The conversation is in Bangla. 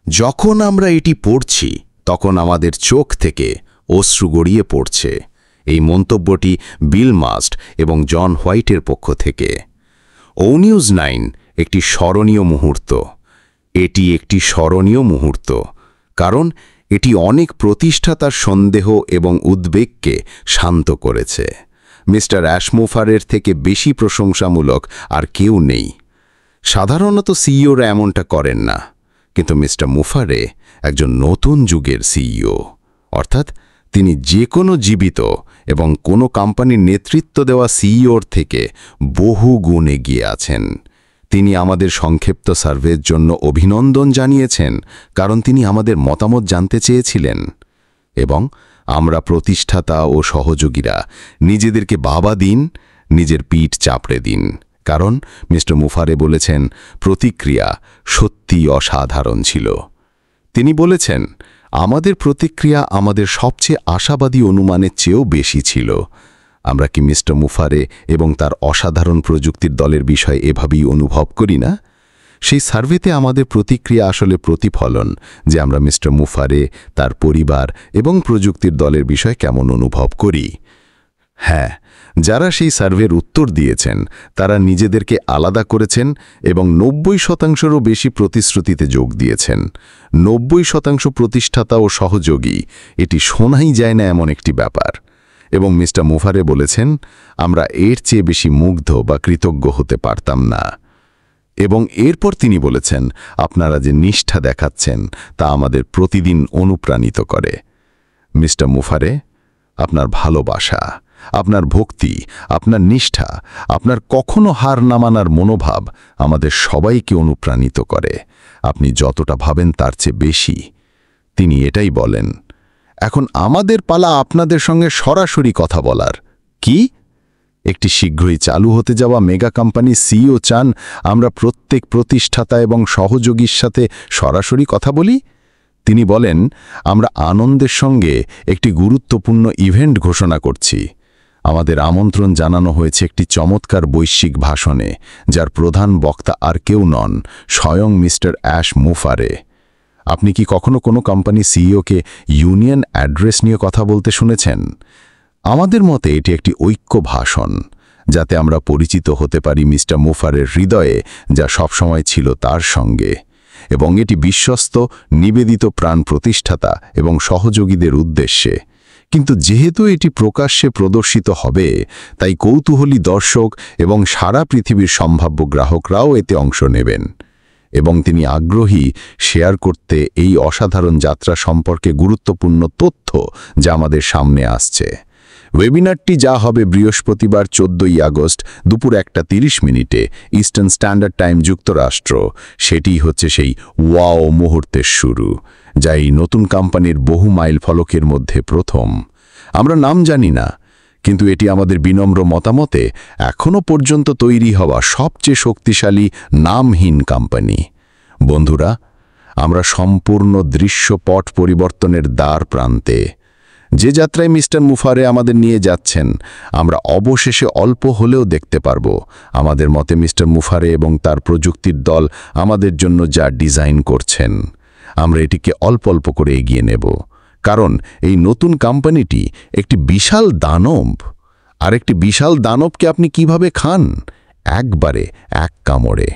যখন আমরা এটি পড়ছি তখন আমাদের চোখ থেকে অশ্রু গড়িয়ে পড়ছে। এই মন্তব্যটি বিল মাস্ট এবং জন হোয়াইটের পক্ষ থেকে। ওনিউজ 9 একটি স্মরণীয় মুহূর্ত। এটি একটি স্মরণীয় মুহূর্ত কারণ এটি অনেক প্রতিষ্ঠাতার সন্দেহ এবং উদ্বেগকে শান্ত করেছে। মিস্টার অ্যাশমোফারের থেকে বেশি প্রশংসামূলক আর কেউ নেই। সাধারণত সিইওরা এমনটা করেন না, কিন্তু মিস্টার মুফারে একজন নতুন যুগের সিইও, অর্থাৎ তিনি যে কোনো জীবিত এবং কোনো কোম্পানির নেতৃত্ব দেওয়া সিইওর থেকে বহু গুণ এগিয়ে আছেন। তিনি আমাদের সংক্ষিপ্ত সার্ভের জন্য অভিনন্দন জানিয়েছেন কারণ তিনি আমাদের মতামত জানতে চেয়েছিলেন, এবং আমরা প্রতিষ্ঠাতা ও সহযোগীরা নিজেদেরকে বাবা দিন, নিজের পিঠ চাপড়ে দিন, কারণ মিস্টার মুফারে বলেছেন প্রতিক্রিয়া সত্যিই অসাধারণ ছিল। তিনি বলেছেন আমাদের প্রতিক্রিয়া আমাদের সবচেয়ে আশাবাদী অনুমানের চেয়েও বেশি ছিল। আমরা কি মিস্টার মুফারে এবং তার অসাধারণ প্রযুক্তির দলের বিষয়ে এভাবেই অনুভব করি না? সেই সার্ভেতে আমাদের প্রতিক্রিয়া আসলে প্রতিফলন যে আমরা মিস্টার মুফারে, তার পরিবার এবং প্রযুক্তির দলের বিষয়ে কেমন অনুভব করি। হ্যাঁ, যারা সেই সার্ভের উত্তর দিয়েছেন তারা নিজেদেরকে আলাদা করেছেন এবং 90%-রও বেশি প্রতিশ্রুতিতে যোগ দিয়েছেন। 90% প্রতিষ্ঠাতা ও সহযোগী, এটি শোনাই যায় না এমন একটি ব্যাপার। এবং মিস্টার মুফারে বলেছেন আমরা এর চেয়ে বেশি মুগ্ধ বা কৃতজ্ঞ হতে পারতাম না। এবং এরপর তিনি বলেছেন আপনারা যে নিষ্ঠা দেখাচ্ছেন তা আমাদের প্রতিদিন অনুপ্রাণিত করে। মিস্টার মুফারে, আপনার ভালোবাসা, আপনার ভক্তি, আপনার নিষ্ঠা, আপনার কখনো হার না মানার মনোভাব আমাদের সবাইকে অনুপ্রাণিত করে। আপনি যতটা ভাবেন তার চেয়ে বেশি। তিনি এটাই বলেন, এখন আমাদের পালা আপনাদের সঙ্গে সরাসরি কথা বলার। কি? একটি শীঘ্রই চালু হতে যাওয়া মেগা কোম্পানি সিইও চান আমরা প্রত্যেক প্রতিষ্ঠাতা এবং সহযোগীর সাথে সরাসরি কথা বলি? তিনি বলেন আমরা আনন্দের সঙ্গে একটি গুরুত্বপূর্ণ ইভেন্ট ঘোষণা করছি। আমাদের আমন্ত্রণ জানানো হয়েছে একটি চমৎকার বৈশ্বিক ভাষণে, যার প্রধান বক্তা আর কেউ নন, স্বয়ং মিস্টার অ্যাশ মুফারে। আপনি কি কখনো কোনো কোম্পানি সিইওকে ইউনিয়ন অ্যাড্রেস নিয়ে কথা বলতে শুনেছেন? আমাদের মতে এটি একটি ঐক্য ভাষণ, যাতে আমরা পরিচিত হতে পারি মিস্টার মুফারের হৃদয়ে যা সবসময় ছিল তার সঙ্গে, এবং এটি বিশ্বস্ত, নিবেদিত প্রাণ প্রতিষ্ঠাতা এবং সহযোগীদের উদ্দেশ্যে। কিন্তু যেহেতু এটি প্রকাশ্যে প্রদর্শিত হবে, তাই কৌতূহলী দর্শক এবং সারা পৃথিবীর সম্ভাব্য গ্রাহকরাও এতে অংশ নেবেন, এবং তিনি আগ্রহী শেয়ার করতে এই অসাধারণ যাত্রা সম্পর্কে গুরুত্বপূর্ণ তথ্য যা আমাদের সামনে আসছে। ওয়েবিনারটি যা হবে বৃহস্পতিবার 14ই আগস্ট দুপুর 1:30 ইস্টার্ন স্ট্যান্ডার্ড টাইম যুক্তরাষ্ট্র, সেটি হচ্ছে সেই ওয়াও মুহূর্তের শুরু, যা এই নতুন কোম্পানির বহু মাইল ফলকের মধ্যে প্রথম। আমরা নাম জানি না, কিন্তু এটি আমাদের বিনম্র মতামতে এখনও পর্যন্ত তৈরি হওয়া সবচেয়ে শক্তিশালী নামহীন কোম্পানি। বন্ধুরা, আমরা সম্পূর্ণ দৃশ্যপট পরিবর্তনের দ্বার প্রান্তে। যে যাত্রায় মিস্টার মুফারে আমাদের নিয়ে যাচ্ছেন, আমরা অবশেষে অল্প হলেও দেখতে পারব আমাদের মতে মিস্টার মুফারে এবং তার প্রযুক্তির দল আমাদের জন্য যা ডিজাইন করছেন। আমরা এটিকে অল্প অল্প করে এগিয়ে নেব, কারণ এই নতুন কোম্পানিটি একটি বিশাল দানব। আর একটি বিশাল দানবকে আপনি কিভাবে খান? একবারে, এক কামড়ে।